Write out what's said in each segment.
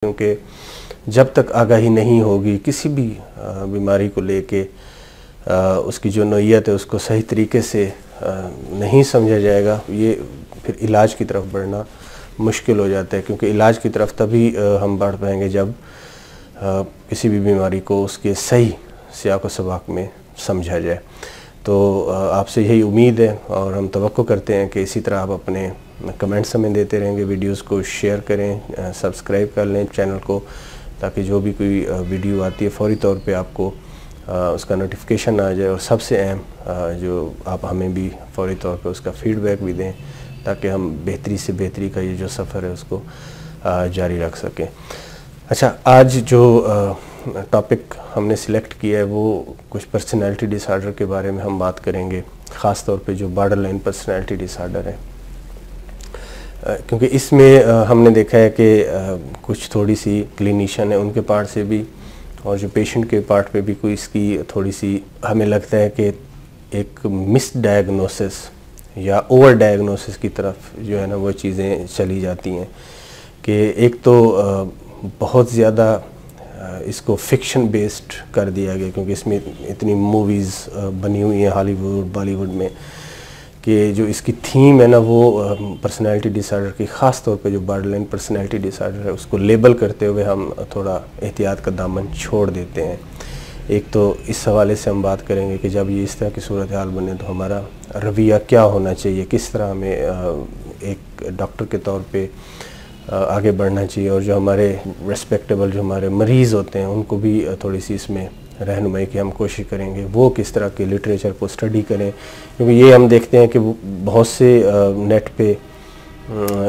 क्योंकि जब तक आगाही नहीं होगी किसी भी बीमारी को लेके उसकी जो नौइयत है उसको सही तरीके से नहीं समझा जाएगा, ये फिर इलाज की तरफ बढ़ना मुश्किल हो जाता है। क्योंकि इलाज की तरफ तभी हम बढ़ पाएंगे जब किसी भी बीमारी को उसके सही सियाक़ व सबाक़ में समझा जाए। तो आपसे यही उम्मीद है और हम तवक्को करते हैं कि इसी तरह आप अपने कमेंट्स हमें देते रहेंगे, वीडियोस को शेयर करें, सब्सक्राइब कर लें चैनल को, ताकि जो भी कोई वीडियो आती है फ़ौरी तौर पे आपको उसका नोटिफिकेशन आ जाए। और सबसे अहम जो आप हमें भी फ़ौरी तौर पे उसका फ़ीडबैक भी दें, ताकि हम बेहतरी से बेहतरी का ये जो सफ़र है उसको जारी रख सकें। अच्छा, आज जो टॉपिक हमने सिलेक्ट किया है वो कुछ पर्सनैलिटी डिसऑर्डर के बारे में हम बात करेंगे, ख़ास तौर पे जो बॉर्डरलाइन पर्सनैलिटी डिसऑर्डर है। क्योंकि इसमें हमने देखा है कि कुछ थोड़ी सी क्लिनिशियन है उनके पार्ट से भी और जो पेशेंट के पार्ट पे भी कोई इसकी थोड़ी सी हमें लगता है कि एक मिस डायग्नोसिस या ओवर डायग्नोसिस की तरफ जो है ना वो चीज़ें चली जाती हैं कि एक तो बहुत ज़्यादा इसको फिक्शन बेस्ड कर दिया गया, क्योंकि इसमें इतनी मूवीज़ बनी हुई हैं हॉलीवुड बॉलीवुड में कि जो इसकी थीम है ना वो पर्सनैलिटी डिसऑर्डर की, ख़ास तौर पे जो बॉर्डरलाइन पर्सनैलिटी डिसऑर्डर है उसको लेबल करते हुए हम थोड़ा एहतियात का दामन छोड़ देते हैं। एक तो इस हवाले से हम बात करेंगे कि जब ये इस तरह की सूरत हाल बने तो हमारा रवैया क्या होना चाहिए, किस तरह हमें एक डॉक्टर के तौर पे आगे बढ़ना चाहिए, और जो हमारे रेस्पेक्टेबल जो हमारे मरीज़ होते हैं उनको भी थोड़ी सी इसमें रहनुमाई की हम कोशिश करेंगे, वो किस तरह के लिटरेचर को स्टडी करें। क्योंकि ये हम देखते हैं कि बहुत से नेट पे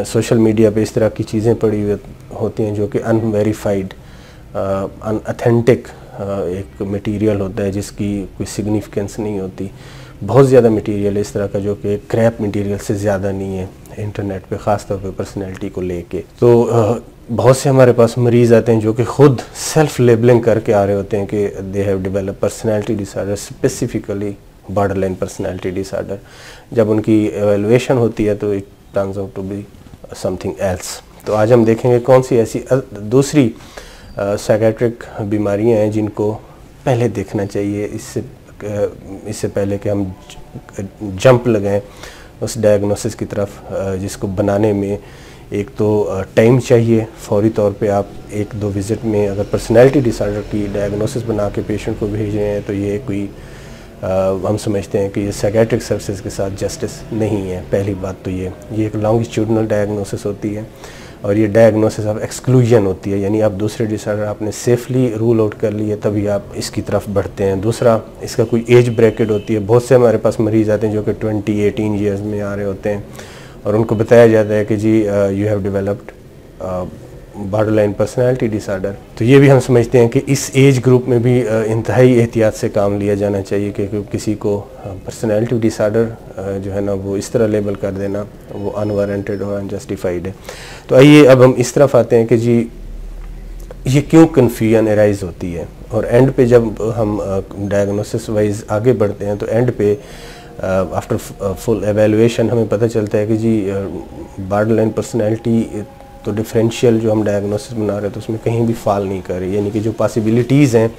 सोशल मीडिया पे इस तरह की चीज़ें पड़ी हुई होती हैं जो कि अनवेरीफाइड अनऑथेंटिक एक मटेरियल होता है जिसकी कोई सिग्निफिकेंस नहीं होती। बहुत ज़्यादा मटेरियल इस तरह का जो कि क्रैप मटेरियल से ज़्यादा नहीं है इंटरनेट पे, ख़ास तौर पे पर्सनैलिटी को लेके। तो बहुत से हमारे पास मरीज़ आते हैं जो कि ख़ुद सेल्फ लेबलिंग करके आ रहे होते हैं कि they have develop personality disorder, specifically borderline personality disorder. जब उनकी एवेलुएशन होती है तो it turns out to be something else. तो आज हम देखेंगे कौन सी ऐसी दूसरी साइकियाट्रिक बीमारियां हैं जिनको पहले देखना चाहिए, इससे पहले कि हम जंप लगाएं उस डायग्नोसिस की तरफ, जिसको बनाने में एक तो टाइम चाहिए। फौरी तौर पे आप एक दो विज़िट में अगर पर्सनैलिटी डिसऑर्डर की डायग्नोसिस बना के पेशेंट को भेज रहे हैं तो ये कोई हम समझते हैं कि ये साइकियाट्रिक सर्विसेज के साथ जस्टिस नहीं है। पहली बात तो ये एक लॉन्गिट्यूडनल डायग्नोसिस होती है और ये डायग्नोसिस ऑफ एक्सक्लूजन होती है, यानी आप दूसरे डिसऑर्डर आपने सेफली रूल आउट कर लिए तभी आप इसकी तरफ बढ़ते हैं। दूसरा, इसका कोई एज ब्रैकेट होती है। बहुत से हमारे पास मरीज़ आते हैं जो कि 18 ईयर्स में आ रहे होते हैं और उनको बताया जाता है कि जी you have developed borderline personality disorder. तो ये भी हम समझते हैं कि इस एज ग्रुप में भी इंतहाई एहतियात से काम लिया जाना चाहिए, क्योंकि किसी को पर्सनैलिटी डिसऑर्डर जो है ना वो इस तरह लेबल कर देना वो अनवारंटेड और अनजस्टिफाइड है। तो आइए अब हम इस तरफ आते हैं कि जी ये क्यों कन्फ्यूजन एराइज होती है, और एंड पे जब हम डायग्नोसिस वाइज आगे बढ़ते हैं तो एंड पे आफ्टर फुल एवेलुएशन हमें पता चलता है कि जी बॉर्डरलाइन पर्सनैलिटी तो डिफरेंशियल जो हम डायग्नोसिस बना रहे हैं तो उसमें कहीं भी फॉल नहीं कर रही, यानी कि जो पॉसिबिलिटीज़ हैं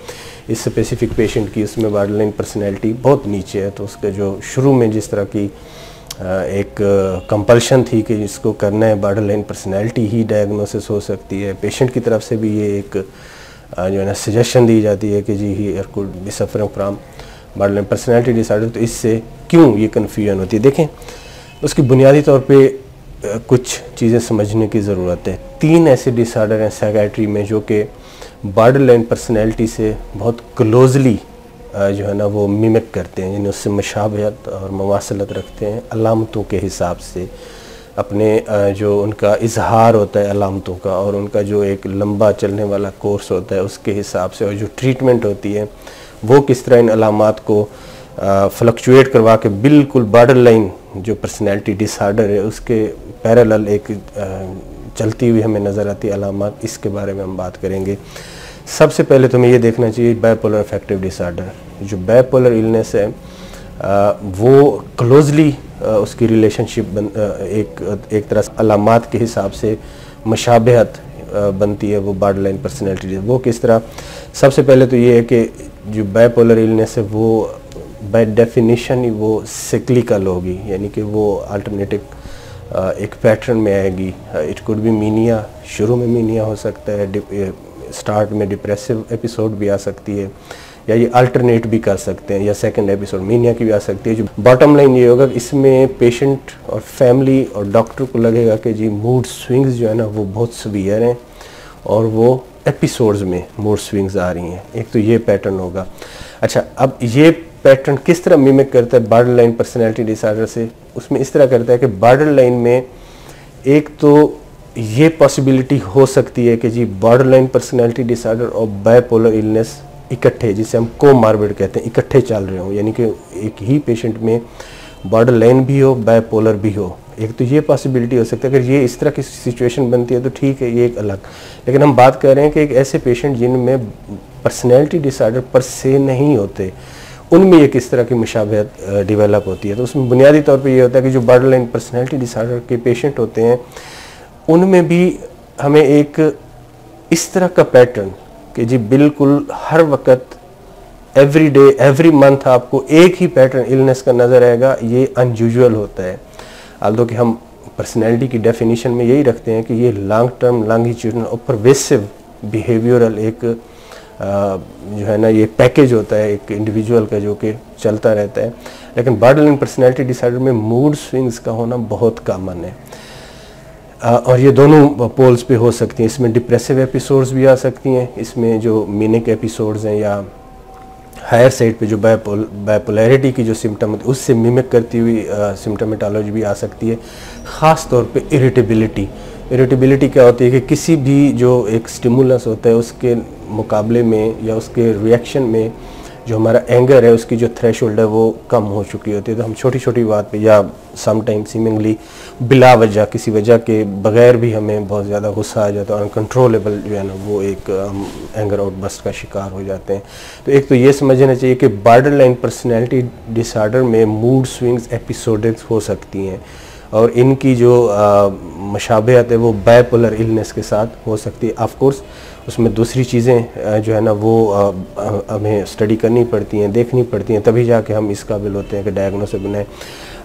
इस स्पेसिफिक पेशेंट की उसमें बॉर्डरलाइन पर्सनैलिटी बहुत नीचे है। तो उसके जो शुरू में जिस तरह की एक कंपल्शन थी कि इसको करना है बॉर्डरलाइन पर्सनैलिटी ही डायग्नोसिस हो सकती है, पेशेंट की तरफ से भी ये एक जो है ना सजेशन दी जाती है कि जी he could be suffering from borderline personality disorder. तो इससे क्यों ये कन्फ्यूजन होती है, देखें उसकी बुनियादी तौर पे कुछ चीज़ें समझने की ज़रूरत है। 3 ऐसे डिसऑर्डर हैं साइकियाट्री में जो कि बॉर्डरलाइन पर्सनैलिटी से बहुत क्लोजली जो है ना वो मिमिक करते हैं, यानी उससे मुशाबहत और मवासलत रखते हैं अलामतों के हिसाब से। अपने जो उनका इजहार होता है अलामतों का और उनका जो एक लंबा चलने वाला कोर्स होता है उसके हिसाब से, और जो ट्रीटमेंट होती है वो किस तरह इन अलामात को फ्लक्चुएट करवा के बिल्कुल बॉर्डरलाइन जो पर्सनैलिटी डिसऑर्डर है उसके पैरेलल एक चलती हुई हमें नज़र आती है अलामात, इसके बारे में हम बात करेंगे। सबसे पहले तो हमें ये देखना चाहिए बाइपोलर अफेक्टिव डिसऑर्डर। जो बाइपोलर इलनेस है वो क्लोजली उसकी रिलेशनशिप एक तरह से अलामात के हिसाब से मुशाबहत बनती है वो बॉर्डरलाइन पर्सनैलिटी। वो किस तरह, सबसे पहले तो ये है कि जो बाइपोलर इलनेस है वो बाय डेफिनेशन ही वो सिक्लिकल होगी, यानी कि वो अल्टरनेटिव एक पैटर्न में आएगी। इट कुड बी मीनिया, शुरू में मीनिया हो सकता है, स्टार्ट में डिप्रेसिव एपिसोड भी आ सकती है, या ये अल्टरनेट भी कर सकते हैं, या सेकंड एपिसोड मीनिया की भी आ सकती है। जो बॉटम लाइन ये होगा, इसमें पेशेंट और फैमिली और डॉक्टर को लगेगा कि जी मूड स्विंग्स जो है ना वो बहुत सीवियर हैं और वो एपिसोड्स में मूड स्विंग्स आ रही हैं। एक तो ये पैटर्न होगा। अच्छा, अब ये पैटर्न किस तरह मिमिक करता है बॉर्डरलाइन पर्सनैलिटी डिसऑर्डर से? उसमें इस तरह करता है कि बॉर्डरलाइन में एक तो ये पॉसिबिलिटी हो सकती है कि जी बॉर्डरलाइन पर्सनैलिटी डिसऑर्डर और बाइपोलर इलनेस इकट्ठे, जिसे हम कोमार्बिड कहते हैं, इकट्ठे चल रहे हो, यानी कि एक ही पेशेंट में बॉर्डरलाइन भी हो बाइपोलर भी हो। एक तो ये पॉसिबिलिटी हो सकती है। अगर ये इस तरह की सिचुएशन बनती है तो ठीक है, ये एक अलग। लेकिन हम बात कर रहे हैं कि एक ऐसे पेशेंट जिनमें पर्सनैलिटी डिसऑर्डर पर से नहीं होते, उनमें ये किस तरह की मुशाबहत डेवलप होती है। तो उसमें बुनियादी तौर पे ये होता है कि जो बॉर्डरलाइन पर्सनैलिटी डिसऑर्डर के पेशेंट होते हैं उनमें भी हमें एक इस तरह का पैटर्न कि जी बिल्कुल हर वक्त एवरी डे एवरी मंथ आपको एक ही पैटर्न इलनेस का नज़र आएगा, ये अनयूजुअल होता है। आल्दो कि हम पर्सनैलिटी की डेफिनेशन में यही रखते हैं कि ये लॉन्ग टर्म लॉन्गिट्यूडनल और परवेसिव बिहेवियरल एक जो है ना ये पैकेज होता है एक इंडिविजुअल का, जो कि चलता रहता है। लेकिन बॉर्डरलाइन पर्सनैलिटी डिसऑर्डर में मूड स्विंग्स का होना बहुत कॉमन है, और ये दोनों पोल्स पे हो सकती हैं। इसमें डिप्रेसिव एपिसोड्स भी आ सकती हैं, इसमें जो मीनिक एपिसोड्स हैं या हायर साइड पे जो बाइपोलैरिटी की जो सिम्टम होती है उससे मिमिक करती हुई सिम्टमेटोलॉजी भी आ सकती है। ख़ास तौर पे इरिटेबिलिटी क्या होती है कि किसी भी जो एक स्टिमुलस होता है उसके मुकाबले में या उसके रिएक्शन में जो हमारा एंगर है उसकी जो थ्रेशोल्ड है वो कम हो चुकी होती है। तो हम छोटी छोटी बात पे या समटाइम सीमिंगली बिला वजह, किसी वजह के बगैर भी हमें बहुत ज़्यादा गुस्सा आ जाता है, अनकंट्रोलेबल जो है ना वो एक एंगर आउटबर्स्ट का शिकार हो जाते हैं। तो एक तो ये समझना चाहिए कि बॉर्डरलाइन पर्सनैलिटी डिसऑर्डर में मूड स्विंग्स एपिसोडिक हो सकती हैं, और इनकी जो मुशाबहत है वो बाइपोलर इलनेस के साथ हो सकती है। ऑफ कोर्स उसमें दूसरी चीज़ें जो है ना वो हमें स्टडी करनी पड़ती हैं, देखनी पड़ती हैं, तभी जाके हम इस काबिल होते हैं कि डायग्नोसिस बनाएं।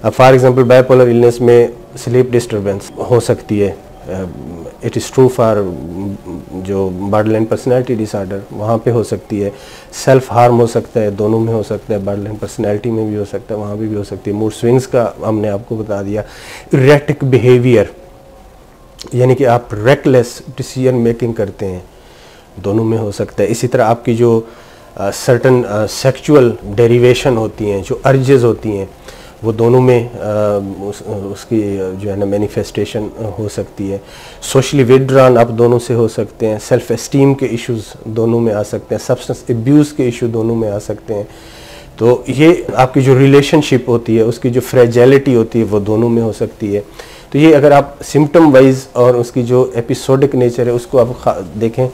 फॉर एग्जांपल बाइपोलर इलनेस में स्लीप डिस्टर्बेंस हो सकती है। इट इज़ ट्रू फॉर जो बॉर्डरलाइन पर्सनैलिटी डिसऑर्डर, वहाँ पे हो सकती है। सेल्फ हार्म हो सकता है, दोनों में हो सकता है, बॉर्डरलाइन पर्सनैलिटी में भी हो सकता है, वहाँ भी हो सकती है। मूड स्विंग्स का हमने आपको बता दिया। इरेटिक बिहेवियर, यानी कि आप रेकलेस डिसीजन मेकिंग करते हैं, दोनों में हो सकता है। इसी तरह आपकी जो सर्टन सेक्सुअल डेरिवेशन होती हैं, जो अर्जेस होती हैं, वो दोनों में उसकी जो है ना मैनिफेस्टेशन हो सकती है। सोशली विथड्रॉन आप दोनों से हो सकते हैं। सेल्फ एस्टीम के इश्यूज दोनों में आ सकते हैं। सब्सटेंस एब्यूज़ के इशू दोनों में आ सकते हैं। तो ये आपकी जो रिलेशनशिप होती है उसकी जो फ्रेजिलिटी होती है वो दोनों में हो सकती है। तो ये अगर आप सिम्टम वाइज और उसकी जो एपिसोडिक नेचर है उसको आप देखें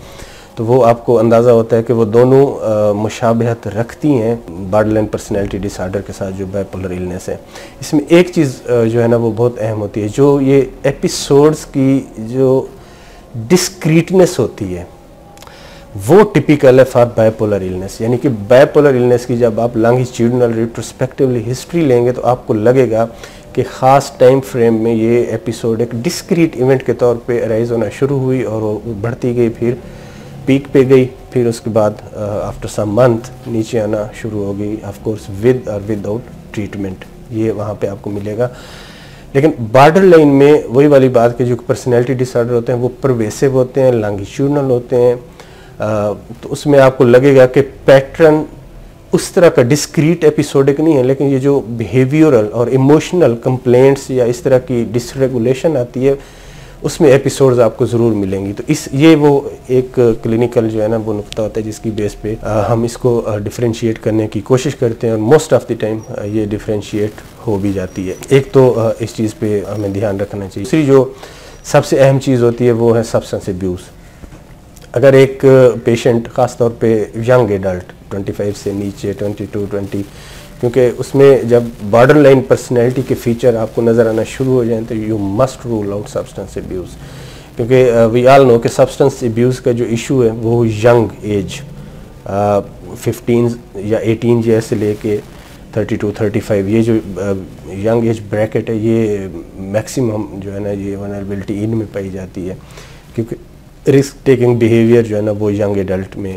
तो वो आपको अंदाज़ा होता है कि वो दोनों मुशाबहत रखती हैं बॉर्डरलाइन पर्सनैलिटी डिसऑर्डर के साथ जो बाइपोलर इलनेस है। इसमें एक चीज़ जो है ना वो बहुत अहम होती है, जो ये एपिसोड्स की जो डिस्क्रीटनेस होती है वो टिपिकल है फॉर बाइपोलर इलनेस। यानी कि बाइपोलर इलनेस की जब आप लॉन्गिट्यूडनल रिट्रोस्पेक्टिवली हिस्ट्री लेंगे तो आपको लगेगा कि ख़ास टाइम फ्रेम में ये एपिसोड एक डिस्क्रीट इवेंट के तौर पे अराइज होना शुरू हुई और वो बढ़ती गई, फिर पीक पे गई, फिर उसके बाद आफ्टर सम मंथ नीचे आना शुरू हो गई। ऑफ कोर्स विद और विदाउट ट्रीटमेंट, ये वहाँ पे आपको मिलेगा। लेकिन बॉर्डर लाइन में वही वाली बात कि जो पर्सनैलिटी डिसऑर्डर होते हैं वो परवेसिव होते हैं, लॉन्गिट्यूडनल होते हैं। तो उसमें आपको लगेगा कि पैटर्न उस तरह का डिस्क्रीट एपिसोडिक नहीं है, लेकिन ये जो बिहेवियरल और इमोशनल कंप्लेंट्स या इस तरह की डिसरेगुलेशन आती है उसमें एपिसोड्स आपको ज़रूर मिलेंगी। तो ये वो एक क्लिनिकल जो है ना वो नुक्ता होता है जिसकी बेस पे हम इसको डिफरेंशिएट करने की कोशिश करते हैं, और मोस्ट ऑफ द टाइम ये डिफरेंशिएट हो भी जाती है। एक तो इस चीज़ पे हमें ध्यान रखना चाहिए। दूसरी जो सबसे अहम चीज़ होती है वो है सब्सटेंस अब्यूज़। अगर एक पेशेंट ख़ास तौर पे यंग एडल्ट 25 से नीचे 22-20, क्योंकि उसमें जब बॉर्डर लाइन पर्सनैलिटी के फीचर आपको नज़र आना शुरू हो जाए तो you must rule out substance abuse. क्योंकि वी ऑल नो कि सब्सटेंस अब्यूज़ का जो इशू है वो यंग एज 15 या 18 ईयर से लेके 32-35 ये जो यंग एज ब्रैकेट है ये मैक्सिमम जो है ना ये वनरेबिलिटी इनमें पाई जाती है, क्योंकि रिस्क टेकिंग बिहेवियर जो है ना वो यंग एडल्ट में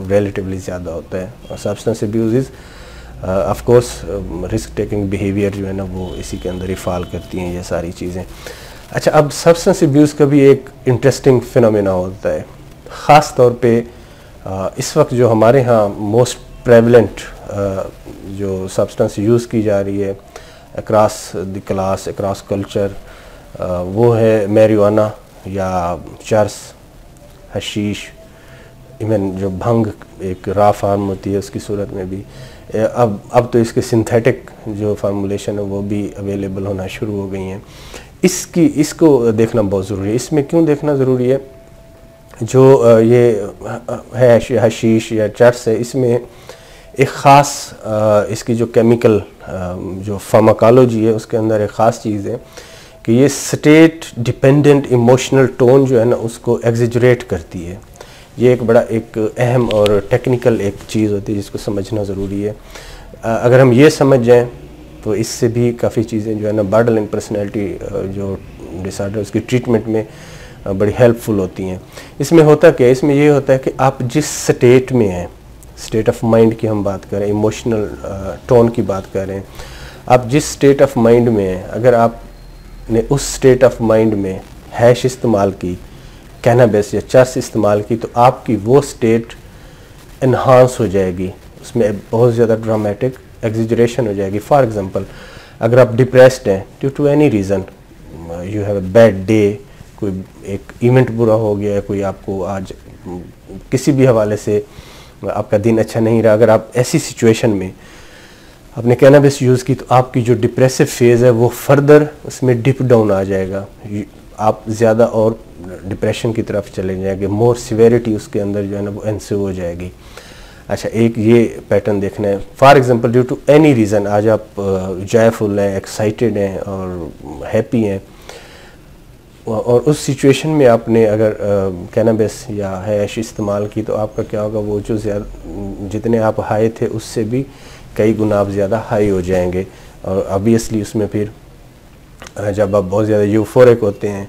रिलेटिवली ज़्यादा होता है। और substance abuse is of course risk taking behaviour जो है ना वो इसी के अंदर ही फॉल करती हैं ये सारी चीज़ें। अच्छा, अब सब्सटेंस अब्यूज़ का भी एक इंटरेस्टिंग फिनोमेना होता है, ख़ास तौर पे इस वक्त जो हमारे यहाँ मोस्ट प्रेवलेंट जो सब्सटेंस यूज़ की जा रही है across the class, across culture, वो है मैरिजुआना या चर्स, हशीश, इवन जो भंग एक रॉ फार्म होती है उसकी सूरत में भी। अब तो इसके सिंथेटिक जो फार्मूलेशन है वो भी अवेलेबल होना शुरू हो गई हैं। इसको देखना बहुत ज़रूरी है। इसमें क्यों देखना ज़रूरी है, जो ये है हशीश या चर्स है, इसमें एक ख़ास इसकी जो केमिकल जो फार्माकोलॉजी है उसके अंदर एक ख़ास चीज़ है कि ये स्टेट डिपेंडेंट इमोशनल टोन जो है ना उसको एग्जेजरेट करती है। ये एक बड़ा एक अहम और टेक्निकल एक चीज़ होती है जिसको समझना ज़रूरी है। अगर हम ये समझ जाएं तो इससे भी काफ़ी चीज़ें जो है ना बॉर्डरलाइन पर्सनैलिटी जो डिसऑर्डर उसकी ट्रीटमेंट में बड़ी हेल्पफुल होती हैं। इसमें होता क्या है, इसमें ये होता है कि आप जिस स्टेट में हैं, स्टेट ऑफ माइंड की हम बात करें, इमोशनल टोन की बात करें, आप जिस स्टेट ऑफ माइंड में हैं, अगर आपने उस स्टेट ऑफ माइंड में हैश इस्तेमाल की, कैनाबिस या चर्स इस्तेमाल की, तो आपकी वो स्टेट इन्हांस हो जाएगी, उसमें बहुत ज़्यादा ड्रामेटिक एग्जिजरेशन हो जाएगी। फॉर एग्ज़ाम्पल, अगर आप डिप्रेस्ड हैं due to any reason, you have a bad day, कोई एक इवेंट बुरा हो गया, कोई आपको आज किसी भी हवाले से आपका दिन अच्छा नहीं रहा, अगर आप ऐसी सिचुएशन में आपने कैनाबिस यूज़ की तो आपकी जो डिप्रेसिव फेज़ है वो फर्दर उसमें डिप डाउन आ जाएगा, आप ज़्यादा और डिप्रेशन की तरफ चले जाएंगे, मोर सिवेरिटी उसके अंदर जो है ना वो एंस्यू हो जाएगी। अच्छा, एक ये पैटर्न देखना है। For example, due to any reason आज आप जॉयफुल हैं, एक्साइटेड हैं और हैप्पी हैं, और उस सिचुएशन में आपने अगर कैनाबिस या हैश इस्तेमाल की तो आपका क्या होगा, वो जो जितने आप हाई थे उससे भी कई गुना आप ज़्यादा हाई हो जाएंगे। और ऑब्वियसली उसमें फिर जब आप बहुत ज़्यादा यूफोरिक होते हैं,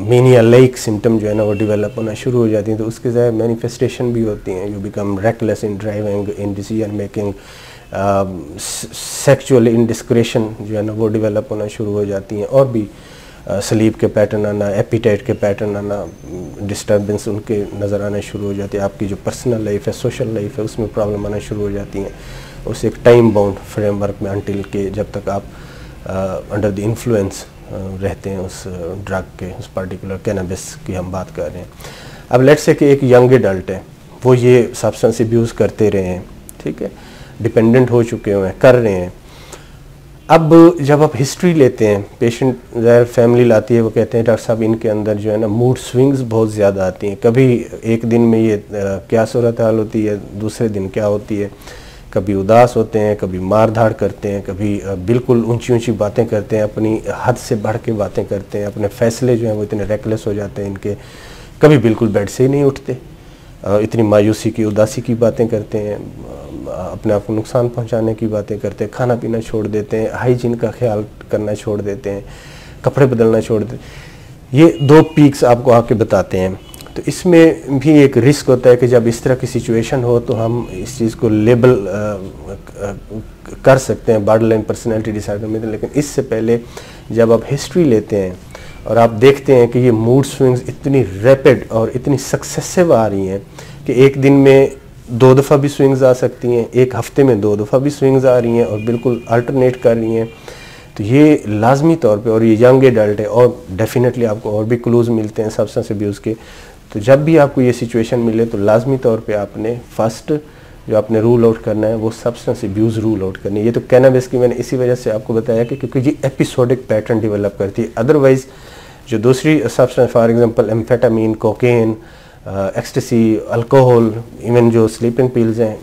मेनिया लाइक सिम्टम जो है ना वो डेवलप होना शुरू हो जाती हैं, तो उसके ज़्यादा मैनिफेस्टेशन भी होती हैं। You become reckless in driving, in decision making, sexual indiscretion जो है ना वो डेवलप होना शुरू हो जाती हैं, और भी स्लीप के पैटर्न आना, एपिटाइट के पैटर्न आना, डिस्टर्बेंस उनके नज़र आना शुरू हो जाती है। आपकी जो पर्सनल लाइफ है, सोशल लाइफ है, उसमें प्रॉब्लम आना शुरू हो जाती हैं। उस एक टाइम बाउंड फ्रेमवर्क में अंटिल के जब तक आप अंडर द इन्फ्लुएंस रहते हैं उस ड्रग के, उस पर्टिकुलर कैनाबिस की हम बात कर रहे हैं। अब लेट्स से कि एक यंग एडल्ट है, वो ये सब्सटेंस अब्यूज़ करते रहे हैं, ठीक है, डिपेंडेंट हो चुके हुए हैं, कर रहे हैं। अब जब आप हिस्ट्री लेते हैं, पेशेंट ज़ाहिर फैमिली लाती है, वो कहते हैं डॉक्टर साहब इनके अंदर जो है ना मूड स्विंग्स बहुत ज़्यादा आती हैं, कभी एक दिन में ये क्या सूरत हाल होती है, दूसरे दिन क्या होती है, कभी उदास होते हैं, कभी मार धाड़ करते हैं, कभी बिल्कुल ऊंची ऊंची बातें करते हैं, अपनी हद से बढ़ के बातें करते हैं, अपने फैसले जो हैं वो इतने रेकलेस हो जाते हैं इनके, कभी बिल्कुल बेड से ही नहीं उठते, इतनी मायूसी की, उदासी की बातें करते हैं, अपने आप को नुकसान पहुंचाने की बातें करते हैं, खाना पीना छोड़ देते हैं, हाइजीन का ख्याल करना छोड़ देते हैं, कपड़े बदलना छोड़ देते हैं। ये दो पीक्स आपको आके बताते हैं। तो इसमें भी एक रिस्क होता है कि जब इस तरह की सिचुएशन हो तो हम इस चीज़ को लेबल कर सकते हैं बॉर्डरलाइन पर्सनैलिटी डिसऑर्डर में। लेकिन इससे पहले जब आप हिस्ट्री लेते हैं और आप देखते हैं कि ये मूड स्विंग्स इतनी रैपिड और इतनी सक्सेसिव आ रही हैं कि एक दिन में 2 दफ़ा भी स्विंग्स आ सकती हैं, एक हफ्ते में 2 दफ़ा भी स्विंग्स आ रही हैं और बिल्कुल अल्टरनेट कर रही हैं, तो ये लाजमी तौर पे, और ये यंग एडल्ट है और डेफिनेटली आपको और भी क्लूज़ मिलते हैं सब्सटेंस अब्यूज़ के। तो जब भी आपको ये सिचुएशन मिले तो लाजमी तौर पे आपने फर्स्ट जो आपने रूल आउट करना है वो सब्सटेंस अब्यूज़ रूल आउट करनी है। ये तो कैनाबिस की मैंने इसी वजह से आपको बताया कि क्योंकि ये एपिसोडिक पैटर्न डेवलप करती है। अदरवाइज़ जो दूसरी substance, for example amphetamine, cocaine, ecstasy, alcohol, even जो स्लीपिंग पिल्स हैं,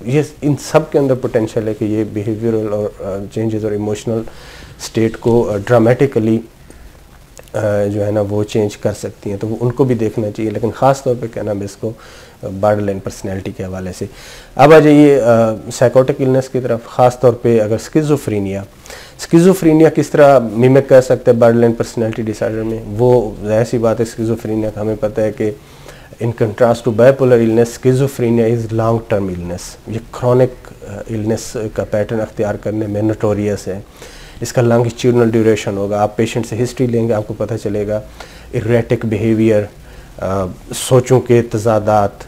ये इन सब के अंदर पोटेंशियल है कि ये बिहेवियरल और चेंजेस और इमोशनल स्टेट को ड्रामेटिकली जो है ना वो चेंज कर सकती हैं, तो वो उनको भी देखना चाहिए। लेकिन ख़ास तौर पे कैनबिस को बॉर्डरलाइन पर्सनैलिटी के हवाले से। अब आ जाइए साइकोटिक इलनेस की तरफ, ख़ास तौर पे अगर स्किज़ोफ्रेनिया किस तरह मिमिक कर सकते हैं बॉर्डरलाइन पर्सनैलिटी डिसऑर्डर में। वो ज़ाहिर सी बात है, स्किज़ोफ्रेनिया का हमें पता है कि in contrast to bipolar illness, schizophrenia is long term illness. ये क्रॉनिक इलनेस का पैटर्न अख्तियार करने में नोटोरियस है। इसका लॉन्गिट्यूडनल ड्यूरेशन होगा। आप पेशेंट से हिस्ट्री लेंगे, आपको पता चलेगा इरेटिक बिहेवियर, सोचों के तज़ादात,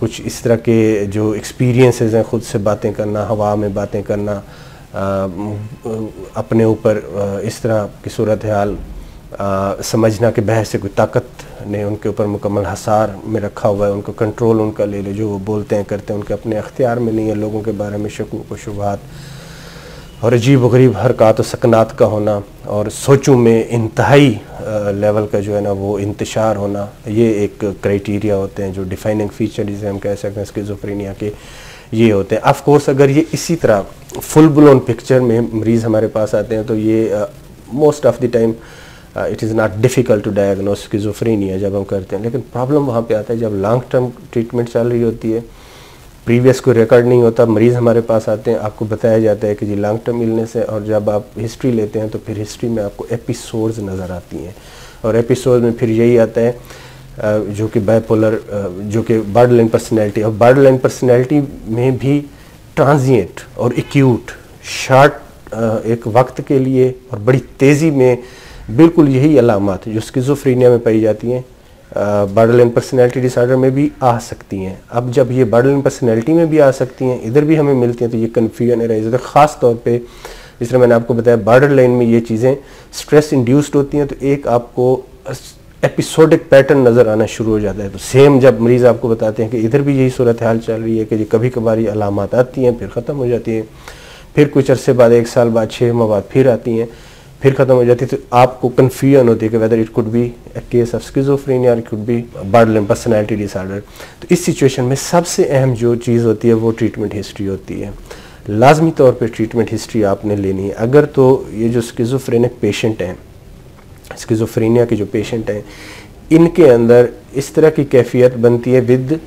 कुछ इस तरह के जो एक्सपीरियंसेस हैं, ख़ुद से बातें करना, हवा में बातें करना, अपने ऊपर इस तरह की सूरत हाल समझना कि बहस से कोई ताकत ने उनके ऊपर मुकम्मल हसार में रखा हुआ है, उनको कंट्रोल उनका ले लो, जो वो बोलते हैं करते हैं उनके अपने अख्तियार में नहीं है, लोगों के बारे में शकूक व शुबहात और अजीब व गरीब हरकत व सकनात का होना, और सोचों में इंतहाई लेवल का जो है ना वो इंतशार होना, ये एक क्राइटेरिया होते हैं जो डिफाइनिंग फीचर जिसे हम कह सकते हैं स्किज़ोफ्रेनिया के, ये होते हैं। ऑफ कोर्स अगर ये इसी तरह फुल ब्लोन पिक्चर में मरीज़ हमारे पास आते हैं तो ये most of the time it is not difficult to diagnose schizophrenia जब हम करते हैं। लेकिन प्रॉब्लम वहाँ पे आता है जब लॉन्ग टर्म ट्रीटमेंट चल रही होती है, प्रीवियस कोई रिकॉर्ड नहीं होता, मरीज़ हमारे पास आते हैं, आपको बताया जाता है कि जी लॉन्ग टर्म इलनेस है, और जब आप हिस्ट्री लेते हैं तो फिर हिस्ट्री में आपको एपिसोड्स नज़र आती हैं, और एपिसोड में फिर यही आता है जो कि बाइपोलर, जो कि बॉर्डरलाइन पर्सनैलिटी। और बॉर्डरलाइन पर्सनैलिटी में भी ट्रांजिएंट और एक्यूट, शॉर्ट एक वक्त के लिए और बड़ी तेज़ी में बिल्कुल यही अलामात जो स्किज़ोफ्रेनिया में पाई जाती हैं बॉर्डरलाइन पर्सनैलिटी डिसऑर्डर में भी आ सकती हैं। अब जब ये बॉर्डरलाइन पर्सनैलिटी में भी आ सकती हैं, इधर भी हमें मिलती हैं, तो ये कन्फ्यूजन अराइज होता है। ख़ास तौर पे जिस तरह मैंने आपको बताया बॉर्डरलाइन में ये चीज़ें स्ट्रेस इंड्यूस्ड होती हैं, तो एक आपको एपिसोडिक पैटर्न नज़र आना शुरू हो जाता है। तो सेम जब मरीज़ आपको बताते हैं कि इधर भी यही सूरत हाल चल रही है कि कभी कभार ये अलामात आती हैं, फिर ख़त्म हो जाती हैं, फिर कुछ अरसे बाद, 1 साल बाद, 6 माह बाद फिर आती हैं, फिर ख़त्म हो जाती है, तो आपको कन्फ्यूजन होती है कि whether it could be a case of schizophrenia और it could be borderline personality disorder. तो इस सिचुएशन में सबसे अहम जो चीज़ होती है वो ट्रीटमेंट हिस्ट्री होती है। लाजमी तौर पे ट्रीटमेंट हिस्ट्री आपने लेनी है। अगर तो ये जो स्किज़ोफ्रेनिक पेशेंट हैं, स्किज़ोफ्रेनिया के जो पेशेंट हैं, इनके अंदर इस तरह की कैफियत बनती है विद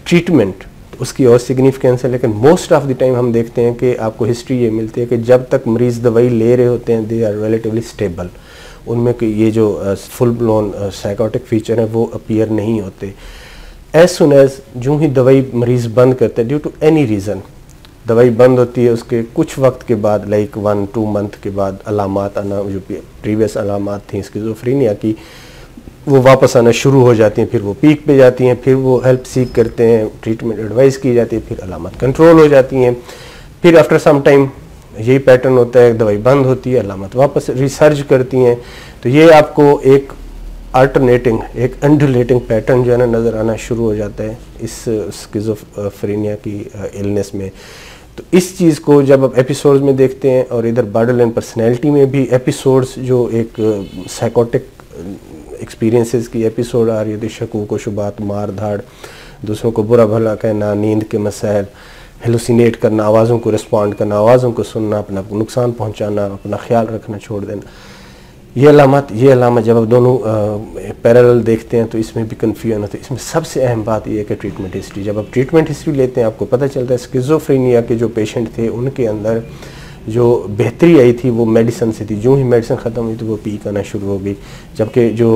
ट्रीटमेंट, उसकी और सिग्निफिकेंस है। लेकिन मोस्ट ऑफ द टाइम हम देखते हैं कि आपको हिस्ट्री ये मिलती है कि जब तक मरीज़ दवाई ले रहे होते हैं दे आर रिलेटिवली स्टेबल, उनमें ये जो फुल ब्लोन साइकोटिक फीचर हैं वो अपीयर नहीं होते। एज सुन एज जो ही दवाई मरीज़ बंद करते हैं ड्यू टू एनी रीज़न, दवाई बंद होती है, उसके कुछ वक्त के बाद लाइक 1-2 मंथ के बाद अलामात आना, जो प्रीवियस अलामात थी स्किज़ोफ्रेनिया की, वो वापस आना शुरू हो जाती हैं, फिर वो पीक पे जाती हैं, फिर वो हेल्प सीख करते हैं, ट्रीटमेंट एडवाइस की जाती है, फिर अलामत कंट्रोल हो जाती हैं, फिर आफ्टर सम टाइम यही पैटर्न होता है, दवाई बंद होती है, अलामत वापस रिसर्च करती हैं। तो ये आपको एक अल्टरनेटिंग, एक अंडुलेटिंग पैटर्न जो है ना नज़र आना शुरू हो जाता है इस स्किज़ोफ्रेनिया की इलनेस में। तो इस चीज़ को जब आप एपिसोड्स में देखते हैं, और इधर बॉर्डरलाइन पर्सनैलिटी में भी एपिसोड्स जो एक साइकोटिक एक्सपीरियंसेस की एपिसोड आ रही है, शकूक व शुबात, मार धाड़, दूसरों को बुरा भला कहना, नींद के मसाइल, हेलुसिनेट करना, आवाज़ों को रिस्पॉन्ड करना, आवाज़ों को सुनना, अपना नुकसान पहुंचाना, अपना ख्याल रखना छोड़ देना, ये अलामत जब आप दोनों पैरेलल देखते हैं तो इसमें भी कन्फ्यूजन होता है। इसमें सबसे अहम बात यह है कि ट्रीटमेंट हिस्ट्री, जब आप ट्रीटमेंट हिस्ट्री लेते हैं आपको पता चलता है स्किज़ोफ्रेनिया के जो पेशेंट थे उनके अंदर जो बेहतरी आई थी वो मेडिसिन से थी। जो ही मेडिसिन ख़त्म हुई तो वो पीक आना शुरू हो गई। जबकि जो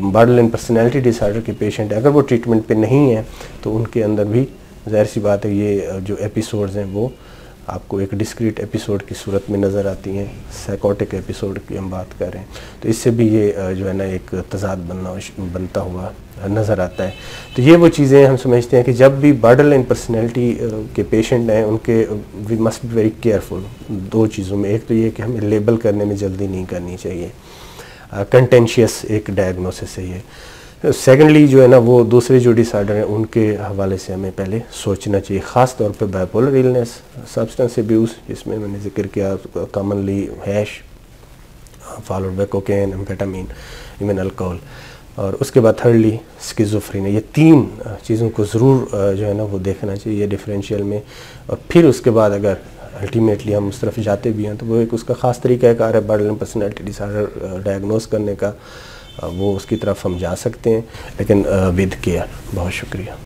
बॉर्डरलाइन पर्सनैलिटी डिसऑर्डर के पेशेंट है, अगर वो ट्रीटमेंट पे नहीं है तो उनके अंदर भी ज़ाहिर सी बात है ये जो एपिसोड्स हैं वो आपको एक डिस्क्रीट एपिसोड की सूरत में नज़र आती हैं। साइकोटिक एपिसोड की हम बात कर रहे हैं, तो इससे भी ये जो है ना एक तज़ाद बनता हुआ नज़र आता है। तो ये वो चीज़ें हम समझते हैं कि जब भी बॉर्डरलाइन पर्सनैलिटी के पेशेंट हैं उनके we must be very careful 2 चीज़ों में। एक तो ये कि हमें लेबल करने में जल्दी नहीं करनी चाहिए, कंटेंशियस एक डायग्नोसिस है ये। सेकेंडली जो है ना वो दूसरे जो डिसऑर्डर हैं उनके हवाले से हमें पहले सोचना चाहिए, ख़ास तौर पे बाइपोलर इलनेस, सब्सटेंस अब्यूज़ जिसमें मैंने जिक्र किया commonly hash followed by cocaine, amphetamine, even alcohol, और उसके बाद थर्डली स्किज़ोफ्रेनिया। ये 3 चीज़ों को ज़रूर जो है ना वो देखना चाहिए डिफरेंशियल में। और फिर उसके बाद अगर अल्टीमेटली हम उस तरफ जाते भी हैं, तो वो एक उसका ख़ास तरीक़ाकार है बॉर्डरलाइन पर्सनैलिटी डिसऑर्डर डायग्नोस करने का, वो उसकी तरफ हम जा सकते हैं, लेकिन विद केयर। बहुत शुक्रिया।